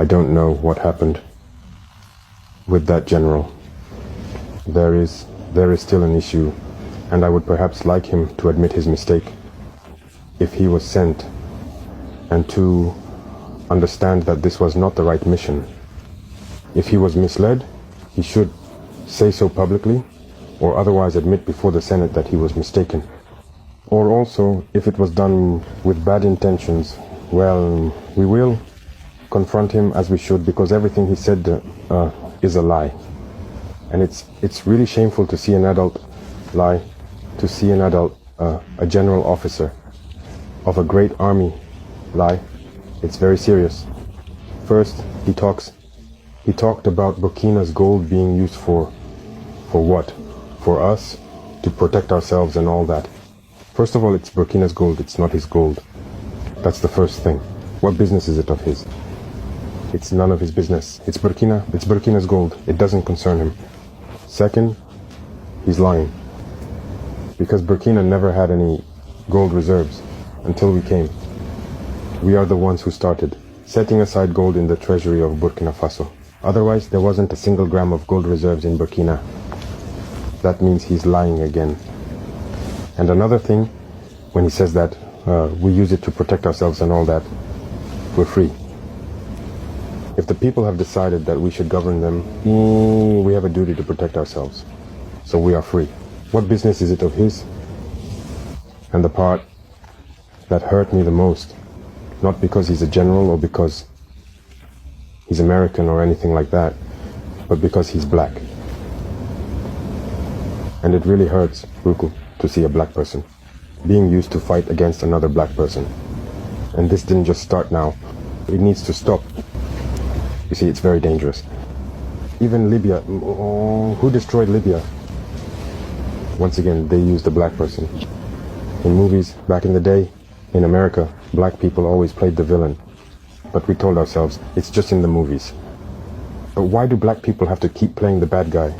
I don't know what happened with that general. There is still an issue, and I would perhaps like him to admit his mistake if he was sent, and to understand that this was not the right mission. If he was misled, he should say so publicly, or otherwise admit before the Senate that he was mistaken. Or also, if it was done with bad intentions, well, we will confront him as we should, because everything he said is a lie. And it's really shameful to see an adult lie, to see an adult, a general officer of a great army lie. It's very serious. First, he talked about Burkina's gold being used for what? For us to protect ourselves and all that. First of all, it's Burkina's gold, it's not his gold. That's the first thing. What business is it of his? It's none of his business. It's Burkina's gold. It doesn't concern him. Second, he's lying. Because Burkina never had any gold reserves until we came. We are the ones who started setting aside gold in the treasury of Burkina Faso. Otherwise, there wasn't a single gram of gold reserves in Burkina. That means he's lying again. And another thing, when he says that we use it to protect ourselves and all that, we're free. If the people have decided that we should govern them, we have a duty to protect ourselves. So we are free. What business is it of his? And the part that hurt me the most, not because he's a general or because he's American or anything like that, but because he's black. And it really hurts, Ruku, to see a black person being used to fight against another black person. And this didn't just start now. It needs to stop. You see, it's very dangerous. Even Libya, who destroyed Libya? Once again, they used a black person. In movies, back in the day, in America, black people always played the villain. But we told ourselves, it's just in the movies. But why do black people have to keep playing the bad guy?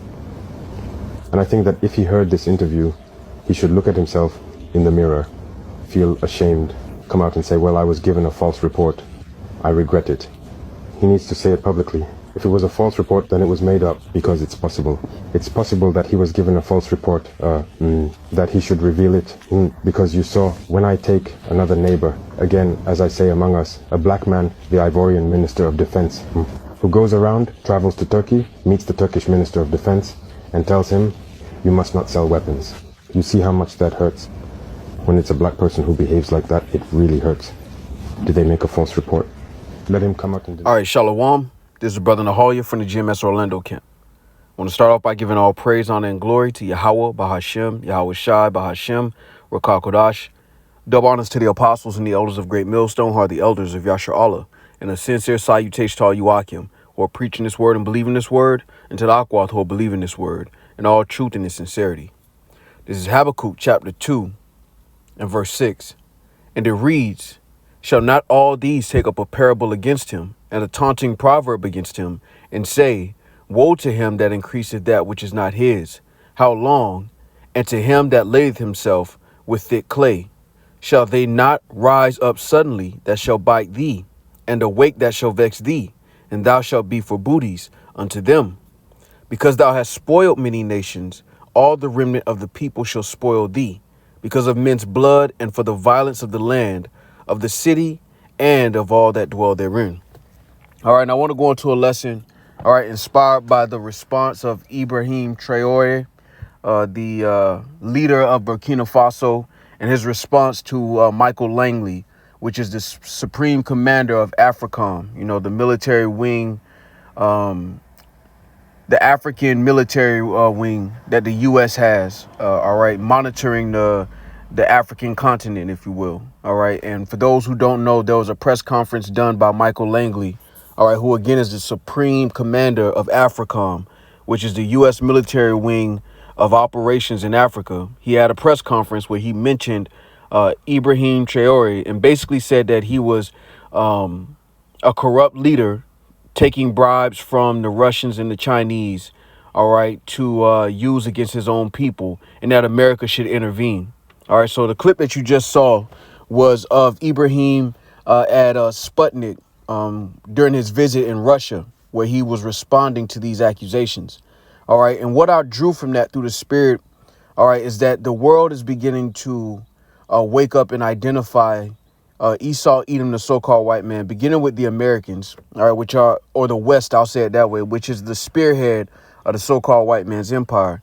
And I think that if he heard this interview, he should look at himself in the mirror, feel ashamed, come out and say, well, I was given a false report. I regret it. He needs to say it publicly. If it was a false report, then it was made up, because it's possible. It's possible that he was given a false report, that he should reveal it, because you saw, when I take another neighbor, again, as I say among us, a black man, the Ivorian Minister of Defense, who goes around, travels to Turkey, meets the Turkish Minister of Defense, and tells him, you must not sell weapons. You see how much that hurts? When it's a black person who behaves like that, it really hurts. Did they make a false report? Let him come out and... All right, Shalom. This is Brother Nahalia from the GMS Orlando camp. I want to start off by giving all praise, honor, and glory to Yahweh, Bahashem, Yahweh Shai, Bahashem, Rakah Kodash. Double honors to the apostles and the elders of Great Millstone, who are the elders of Yashar Allah. And a sincere salutation to all you Akim, who are preaching this word and believing this word, and to the Akwath, who are believing this word, in all truth and in sincerity. This is Habakkuk chapter 2 and verse 6. And it reads, shall not all these take up a parable against him, and a taunting proverb against him, and say, woe to him that increaseth that which is not his, how long? And to him that layeth himself with thick clay. Shall they not rise up suddenly that shall bite thee, and awake that shall vex thee, and thou shalt be for booties unto them? Because thou hast spoiled many nations, all the remnant of the people shall spoil thee, because of men's blood, and for the violence of the land, of the city, and of all that dwell therein. All right, and I want to go into a lesson, all right, inspired by the response of Ibrahim Traore, the leader of Burkina Faso, and his response to Michael Langley, which is the supreme commander of AFRICOM, you know, the military wing, the African military wing that the U.S. has, all right, monitoring the African continent, if you will. All right. And for those who don't know, there was a press conference done by Michael Langley, all right, who, again, is the supreme commander of AFRICOM, which is the U.S. military wing of operations in Africa. He had a press conference where he mentioned Ibrahim Traore and basically said that he was a corrupt leader taking bribes from the Russians and the Chinese, all right, to use against his own people, and that America should intervene. All right, so the clip that you just saw was of Ibrahim at Sputnik during his visit in Russia, where he was responding to these accusations. All right. And what I drew from that through the Spirit, all right, is that the world is beginning to wake up and identify Esau, Edom, the so-called white man, beginning with the Americans, all right, which are, or the West, I'll say it that way, which is the spearhead of the so-called white man's empire.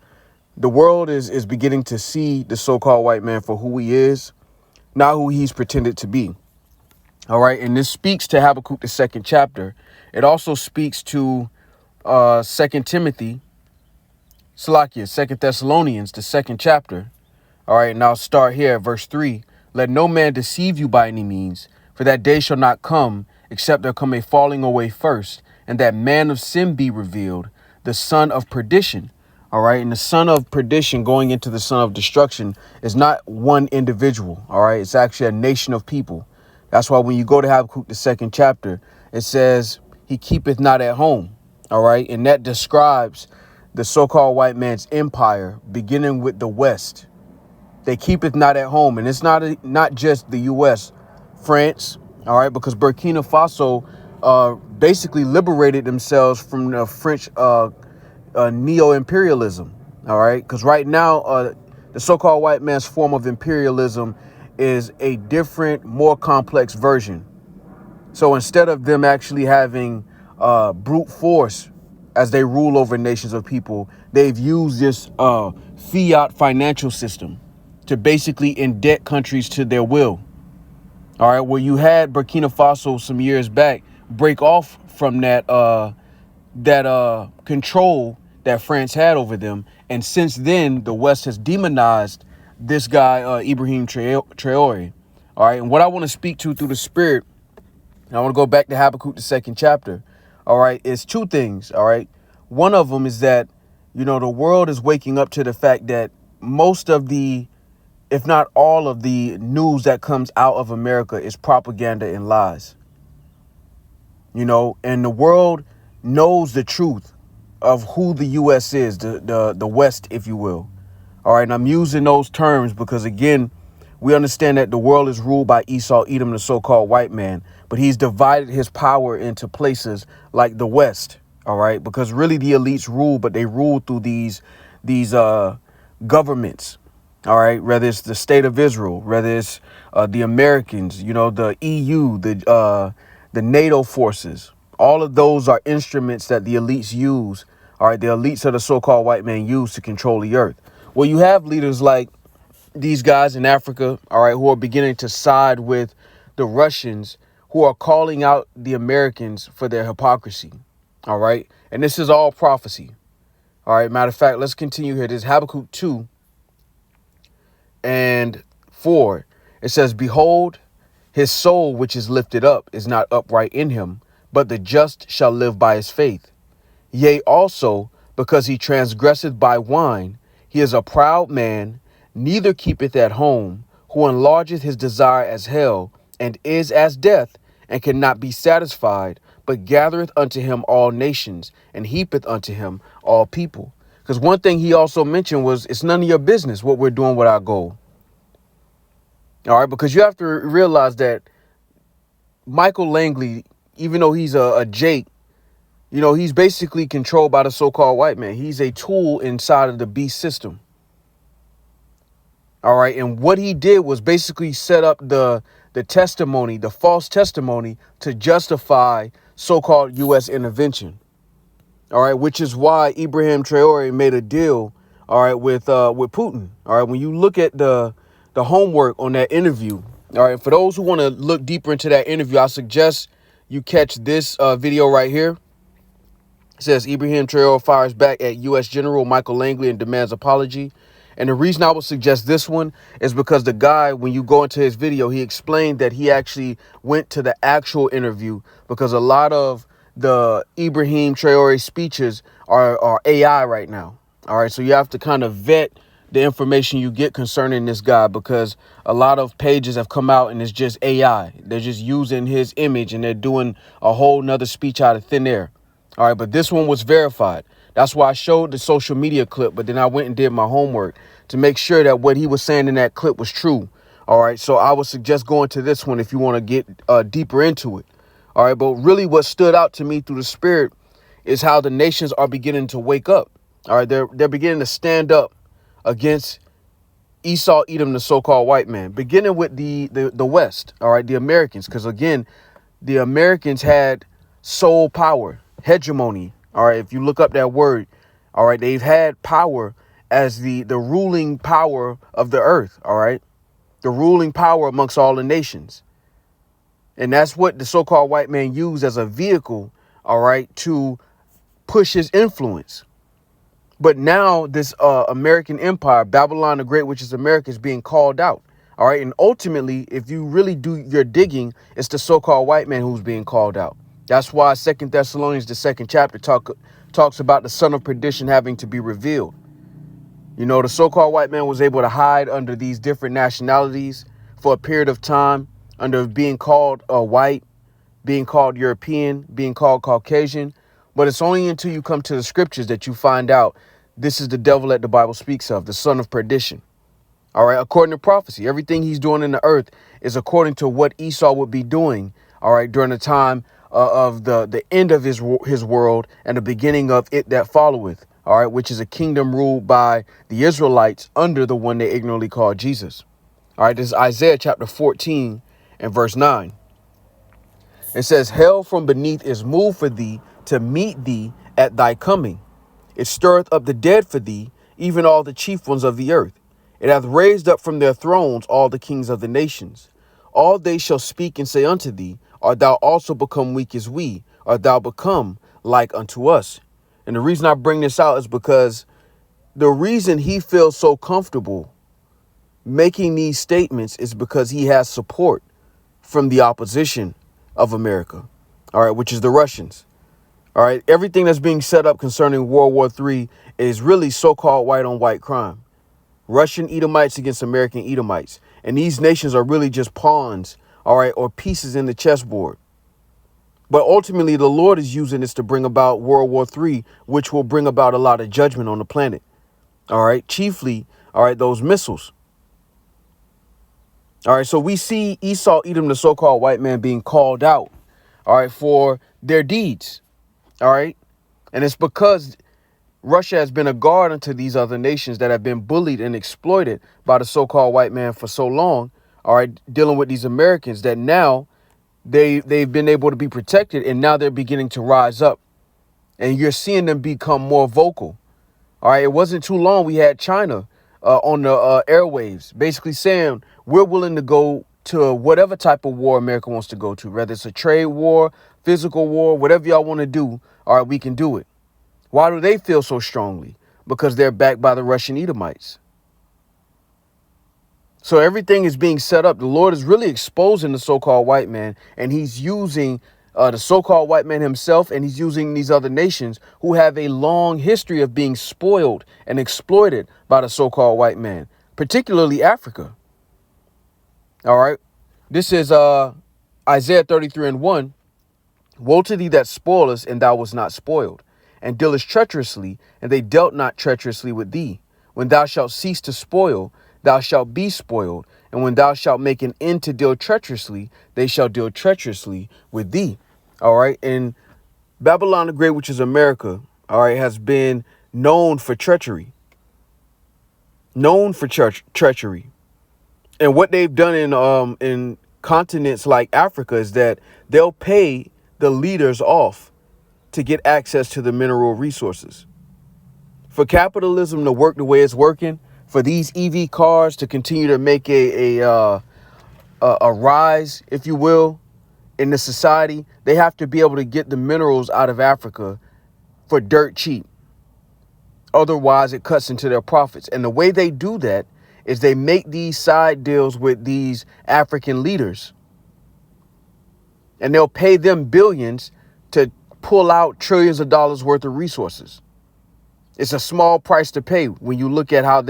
The world is beginning to see the so-called white man for who he is, not who he's pretended to be. All right. And this speaks to Habakkuk, the second chapter. It also speaks to 2 Timothy, Salakia, 2 Thessalonians, the second chapter. All right. And I'll start here at verse 3. Let no man deceive you by any means, for that day shall not come, except there come a falling away first, and that man of sin be revealed, the son of perdition. All right. And the son of perdition going into the son of destruction is not one individual. All right. It's actually a nation of people. That's why when you go to Habakkuk, the second chapter, it says he keepeth not at home. All right. And that describes the so-called white man's empire, beginning with the West. They keepeth not at home. And it's not just the U.S., France. All right. Because Burkina Faso basically liberated themselves from the French neo-imperialism. All right. Because right now, the so-called white man's form of imperialism is a different, more complex version. So instead of them actually having brute force as they rule over nations of people, they've used this fiat financial system to basically indebt countries to their will. All right. Well, you had Burkina Faso some years back break off from that control that France had over them. And since then, the West has demonized this guy, Ibrahim Traore. All right. And what I want to speak to through the Spirit, and I want to go back to Habakkuk, the second chapter. All right. Is two things. All right. One of them is that, the world is waking up to the fact that most of the, if not all of the news that comes out of America is propaganda and lies. And the world knows the truth of who the U.S. is, the West, if you will. All right. And I'm using those terms because, again, we understand that the world is ruled by Esau, Edom, the so-called white man, but he's divided his power into places like the West. All right. Because really the elites rule, but they rule through these governments. All right. Whether it's the state of Israel, whether it's the Americans, the EU, the NATO forces. All of those are instruments that the elites use. All right. The elites of the so-called white man use to control the earth. Well, you have leaders like these guys in Africa, all right, who are beginning to side with the Russians, who are calling out the Americans for their hypocrisy. All right. And this is all prophecy. All right. Matter of fact, let's continue here. This is Habakkuk 2 and 4. It says, behold, his soul, which is lifted up, is not upright in him, but the just shall live by his faith. Yea, also, because he transgresseth by wine, he is a proud man, neither keepeth at home, who enlargeth his desire as hell, and is as death, and cannot be satisfied, but gathereth unto him all nations, and heapeth unto him all people. Because one thing he also mentioned was, it's none of your business what we're doing with our gold. All right, because you have to realize that Michael Langley, even though he's a Jake, he's basically controlled by the so-called white man. He's a tool inside of the beast system. All right. And what he did was basically set up the testimony, the false testimony, to justify so-called U.S. intervention. All right. Which is why Ibrahim Traore made a deal. All right. With Putin. All right. When you look at the homework on that interview. All right. For those who want to look deeper into that interview, I suggest you catch this video right here. It says Ibrahim Traore fires back at U.S. General Michael Langley and demands apology. And the reason I would suggest this one is because the guy, when you go into his video, he explained that he actually went to the actual interview, because a lot of the Ibrahim Traore speeches are AI right now. All right. So you have to kind of vet the information you get concerning this guy, because a lot of pages have come out and it's just AI. They're just using his image and they're doing a whole nother speech out of thin air. All right. But this one was verified. That's why I showed the social media clip, but then I went and did my homework to make sure that what he was saying in that clip was true. All right. So I would suggest going to this one if you want to get deeper into it. All right. But really what stood out to me through the spirit is how the nations are beginning to wake up. All right. They're beginning to stand up against Esau, Edom, the so-called white man, beginning with the West. All right. The Americans. Because again, the Americans had sole power, hegemony. All right. If you look up that word, all right, they've had power as the ruling power of the earth. All right. The ruling power amongst all the nations. And that's what the so-called white man used as a vehicle. All right. To push his influence. But now this American empire, Babylon the Great, which is America, is being called out. All right. And ultimately, if you really do your digging, it's the so-called white man who's being called out. That's why 2 Thessalonians, the 2nd chapter, talks about the son of perdition having to be revealed. You know, the so-called white man was able to hide under these different nationalities for a period of time, under being called white, being called European, being called Caucasian. But it's only until you come to the scriptures that you find out this is the devil that the Bible speaks of, the son of perdition. All right. According to prophecy, everything he's doing in the earth is according to what Esau would be doing. All right. During the time of the end of his world and the beginning of it that followeth. All right. Which is a kingdom ruled by the Israelites under the one they ignorantly call Jesus. All right. This is Isaiah chapter 14 and verse 9. It says, hell from beneath is moved for thee to meet thee at thy coming. It stirreth up the dead for thee, even all the chief ones of the earth. It hath raised up from their thrones all the kings of the nations. All they shall speak and say unto thee, art thou also become weak as we? Art thou become like unto us? And the reason I bring this out is because the reason he feels so comfortable making these statements is because he has support from the opposition of America, all right, which is the Russians. All right. Everything that's being set up concerning World War III is really so-called white on white crime. Russian Edomites against American Edomites. And these nations are really just pawns, all right, or pieces in the chessboard. But ultimately, the Lord is using this to bring about World War III, which will bring about a lot of judgment on the planet. All right. Chiefly, all right, those missiles. All right. So we see Esau, Edom, the so-called white man, being called out, all right, for their deeds. All right. And it's because Russia has been a guard unto these other nations that have been bullied and exploited by the so-called white man for so long. All right. Dealing with these Americans that now they've been able to be protected, and now they're beginning to rise up, and you're seeing them become more vocal. All right. It wasn't too long. We had China on the airwaves basically saying we're willing to go to whatever type of war America wants to go to, whether it's a trade war, physical war, whatever y'all want to do. All right, we can do it. Why do they feel so strongly? Because they're backed by the Russian Edomites. So everything is being set up. The Lord is really exposing the so-called white man, and he's using the so-called white man himself, and he's using these other nations who have a long history of being spoiled and exploited by the so-called white man, particularly Africa. All right. This is Isaiah 33 and 1. Woe to thee that spoilest, and thou wast not spoiled, and dealest treacherously, and they dealt not treacherously with thee. When thou shalt cease to spoil, thou shalt be spoiled. And when thou shalt make an end to deal treacherously, they shall deal treacherously with thee. All right. And Babylon the Great, which is America, all right, has been known for treachery. Known for treachery. And what they've done in continents like Africa is that they'll pay the leaders off to get access to the mineral resources. For capitalism to work the way it's working, for these EV cars to continue to make a rise, if you will, in the society, they have to be able to get the minerals out of Africa for dirt cheap. Otherwise, it cuts into their profits. And the way they do that is they make these side deals with these African leaders. And they'll pay them billions to pull out trillions of dollars worth of resources. It's a small price to pay when you look at how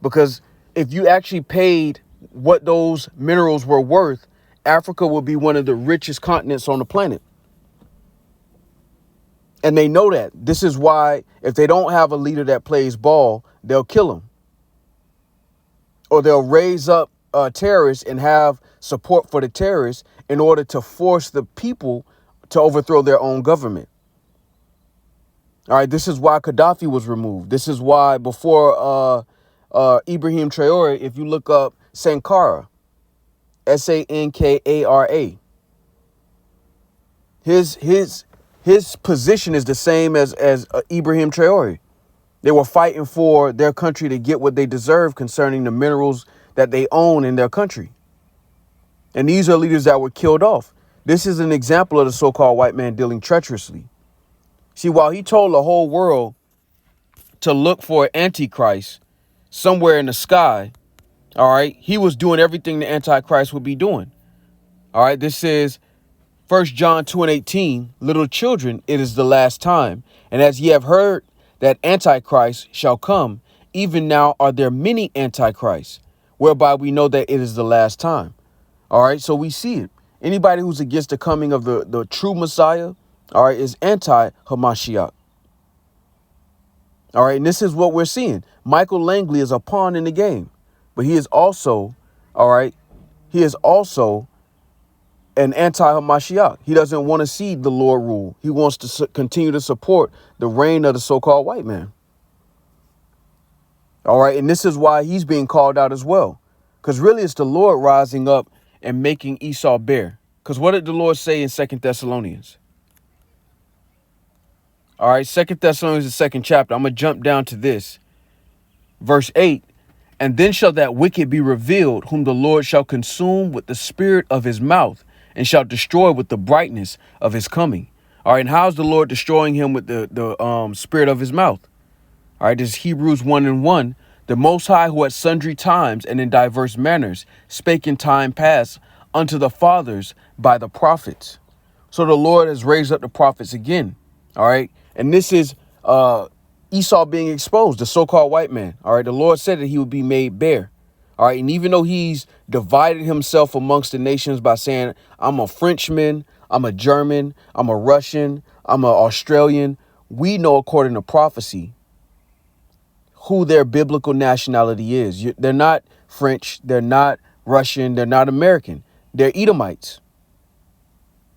because if you actually paid what those minerals were worth, Africa would be one of the richest continents on the planet. And they know that. This is why if they don't have a leader that plays ball, they'll kill him. Or they'll raise up terrorists and have support for the terrorists in order to force the people, to overthrow their own government. All right, this is why Gaddafi was removed. This is why before Ibrahim Traore, if you look up Sankara, Sankara, his position is the same as Ibrahim Traore. They were fighting for their country to get what they deserve concerning the minerals that they own in their country. And these are leaders that were killed off. This is an example of the so-called white man dealing treacherously. See, while he told the whole world to look for an antichrist somewhere in the sky, all right, he was doing everything the antichrist would be doing. All right, this is 1 John 2:18, little children, it is the last time. And as ye have heard that Antichrist shall come, even now are there many Antichrists, whereby we know that it is the last time. All right, so we see it. Anybody who's against the coming of the true Messiah, all right, is anti-Hamashiach. All right, and this is what we're seeing. Michael Langley is a pawn in the game, but he is also, all right, he is also an anti-Hamashiach. He doesn't want to see the Lord rule. He wants to continue to support the reign of the so-called white man. All right, and this is why he's being called out as well, because really it's the Lord rising up and making Esau bare. Because what did the Lord say in 2 Thessalonians? All right, 2 Thessalonians, the 2nd chapter. I'm going to jump down to this. Verse 8. And then shall that wicked be revealed, whom the Lord shall consume with the spirit of his mouth, and shall destroy with the brightness of his coming. All right, and how's the Lord destroying him with the spirit of his mouth? All right, this is Hebrews 1:1. The Most High, who at sundry times and in diverse manners spake in time past unto the fathers by the prophets. So the Lord has raised up the prophets again. All right, and this is Esau being exposed, the so-called white man. All right, the Lord said that he would be made bare. All right, and even though he's divided himself amongst the nations by saying, I'm a Frenchman, I'm a German, I'm a Russian, I'm an Australian, we know according to prophecy who their biblical nationality is. They're not French, they're not Russian, they're not American. They're Edomites.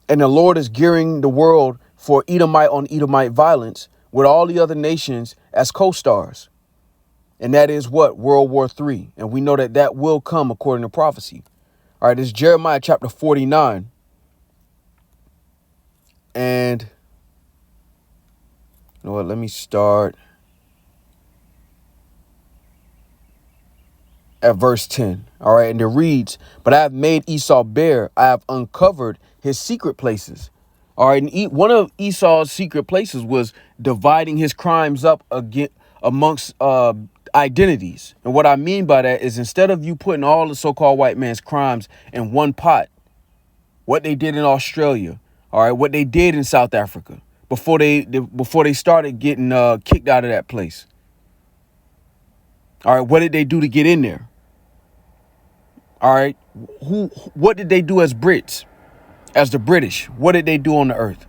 And the Lord is gearing the world for Edomite on Edomite violence with all the other nations as co-stars. And that is what? World War III. And we know that that will come according to prophecy. All right, this is Jeremiah chapter 49. And, you know what, let me start at verse 10. All right, and it reads, but I have made Esau bare. I have uncovered his secret places. All right, and one of Esau's secret places was dividing his crimes up amongst identities. And what I mean by that is instead of you putting all the so-called white man's crimes in one pot, what they did in Australia, all right, what they did in South Africa before they started getting kicked out of that place. All right, what did they do to get in there? All right, what did they do as Brits? As the British, what did they do on the earth?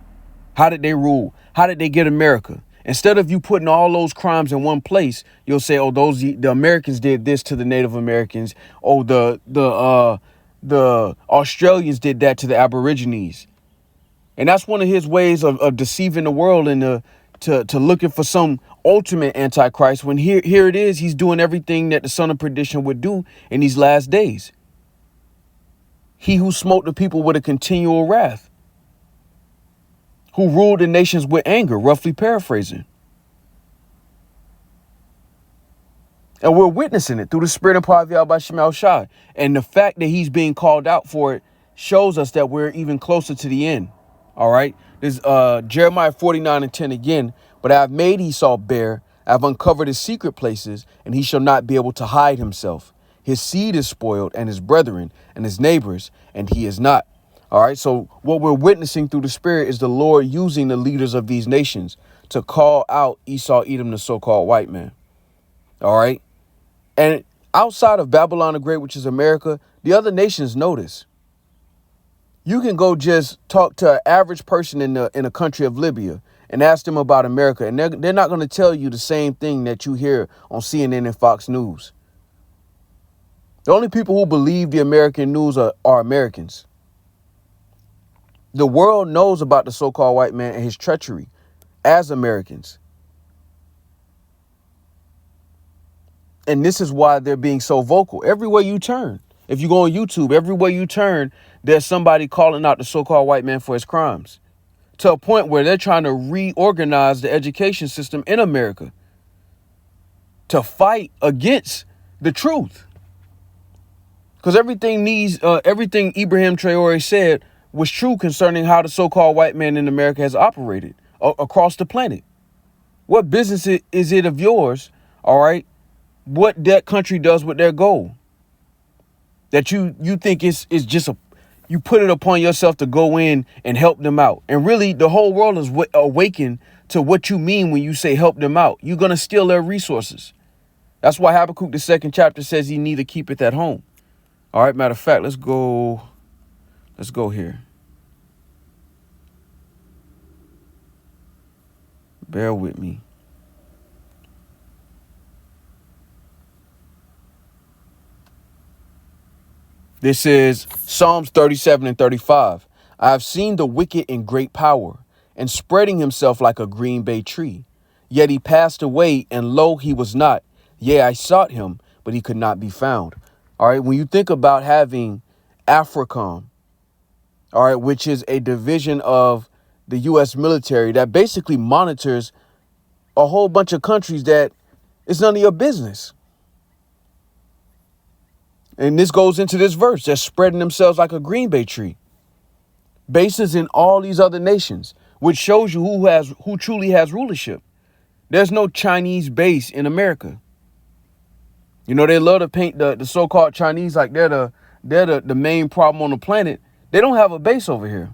How did they rule? How did they get America? Instead of you putting all those crimes in one place, you'll say, oh, the Americans did this to the Native Americans. Oh, the Australians did that to the Aborigines. And that's one of his ways of deceiving the world and to looking for some ultimate antichrist, when here it is, he's doing everything that the son of perdition would do in these last days. He who smote the people with a continual wrath, who ruled the nations with anger, roughly paraphrasing. And we're witnessing it through the spirit and power of Yahweh Shemel Shai. And the fact that he's being called out for it shows us that we're even closer to the end. All right. This Jeremiah 49:10 again. But I have made Esau bare. I have uncovered his secret places, and he shall not be able to hide himself. His seed is spoiled, and his brethren and his neighbors, and he is not. All right. So what we're witnessing through the spirit is the Lord using the leaders of these nations to call out Esau, Edom, the so-called white man. All right. And outside of Babylon the Great, which is America, the other nations know this. You can go just talk to an average person in a country of Libya and ask them about America, and they're not going to tell you the same thing that you hear on CNN and Fox News. The only people who believe the American news are Americans. The world knows about the so-called white man and his treachery as Americans. And this is why they're being so vocal. Everywhere you turn, if you go on YouTube, everywhere you turn, there's somebody calling out the so-called white man for his crimes, to a point where they're trying to reorganize the education system in America to fight against the truth. Because everything Ibrahim Traore said was true concerning how the so-called white man in America has operated across the planet. What business is it of yours, all right, what that country does with their gold? That you think it's just you put it upon yourself to go in and help them out. And really, the whole world is awakened to what you mean when you say help them out. You're going to steal their resources. That's why Habakkuk, the 2nd chapter, says he neither keepeth at home. All right, matter of fact, let's go here. Bear with me. This is Psalms 37 and 35. I have seen the wicked in great power and spreading himself like a green bay tree. Yet he passed away, and lo, he was not. Yea, I sought him, but he could not be found. All right, when you think about having AFRICOM, all right, which is a division of the U.S. military that basically monitors a whole bunch of countries that it's none of your business. And this goes into this verse. They're spreading themselves like a green bay tree. Bases in all these other nations, which shows you who truly has rulership. There's no Chinese base in America. You know, they love to paint the so-called Chinese like they're the main problem on the planet. They don't have a base over here.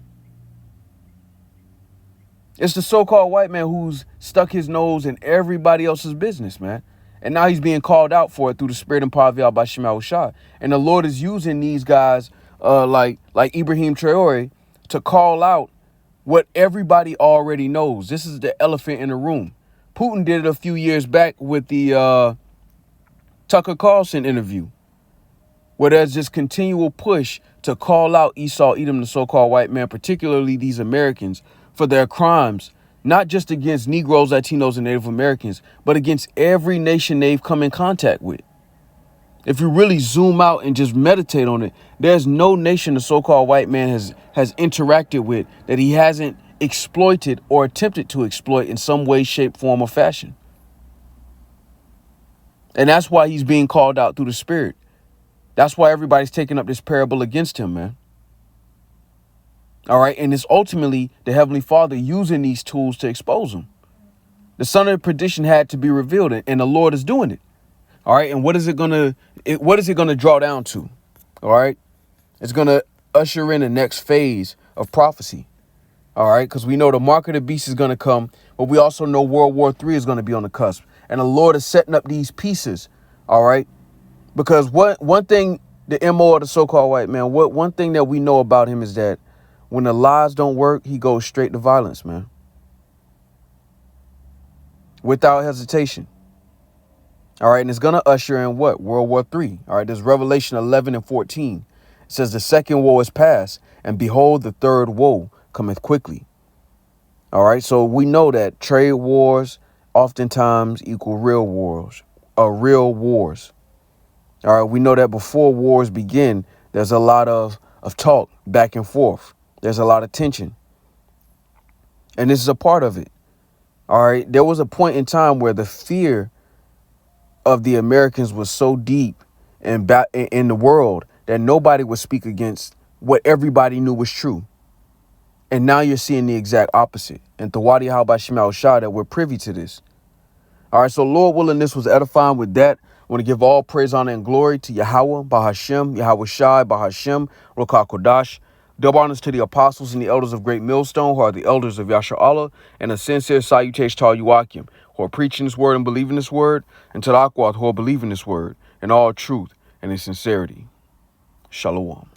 It's the so-called white man who's stuck his nose in everybody else's business, man. And now he's being called out for it through the spirit and power of Yahweh by Shema Shah. And the Lord is using these guys like Ibrahim Traore to call out what everybody already knows. This is the elephant in the room. Putin did it a few years back with the Tucker Carlson interview, where there's this continual push to call out Esau, Edom, the so-called white man, particularly these Americans, for their crimes, not just against Negroes, Latinos, and Native Americans, but against every nation they've come in contact with. If you really zoom out and just meditate on it, there's no nation the so-called white man has interacted with that he hasn't exploited or attempted to exploit in some way, shape, form, or fashion. And that's why he's being called out through the spirit. That's why everybody's taking up this parable against him, man. All right. And it's ultimately the Heavenly Father using these tools to expose them. The son of perdition had to be revealed, and the Lord is doing it. All right. And what is it going to draw down to? All right. It's going to usher in the next phase of prophecy. All right. Because we know the mark of the beast is going to come, but we also know World War III is going to be on the cusp. And the Lord is setting up these pieces. All right. Because one thing, the MO of the so-called white man, one thing that we know about him is that when the lies don't work, he goes straight to violence, man. Without hesitation. All right. And it's going to usher in what? World War III. All right. There's Revelation 11 and 14. It says the second woe is past, and behold, the third woe cometh quickly. All right. So we know that trade wars oftentimes equal real wars. All right. We know that before wars begin, there's a lot of talk back and forth. There's a lot of tension. And this is a part of it. All right. There was a point in time where the fear of the Americans was so deep in the world that nobody would speak against what everybody knew was true. And now you're seeing the exact opposite. And Tawadi Yahweh Shema Shah that we're privy to this. All right. So Lord willing, this was edifying. With that, I want to give all praise, honor, and glory to Yahweh, Bahashem, Yahweh Shai, Bahashem, Rokah Kodash. Double honors to the apostles and the elders of Great Millstone, who are the elders of Yasha Allah, and a sincere salutation to all Yuakim, who are preaching this word and believing this word, and to the Akwath, who are believing this word in all truth and in sincerity. Shalom.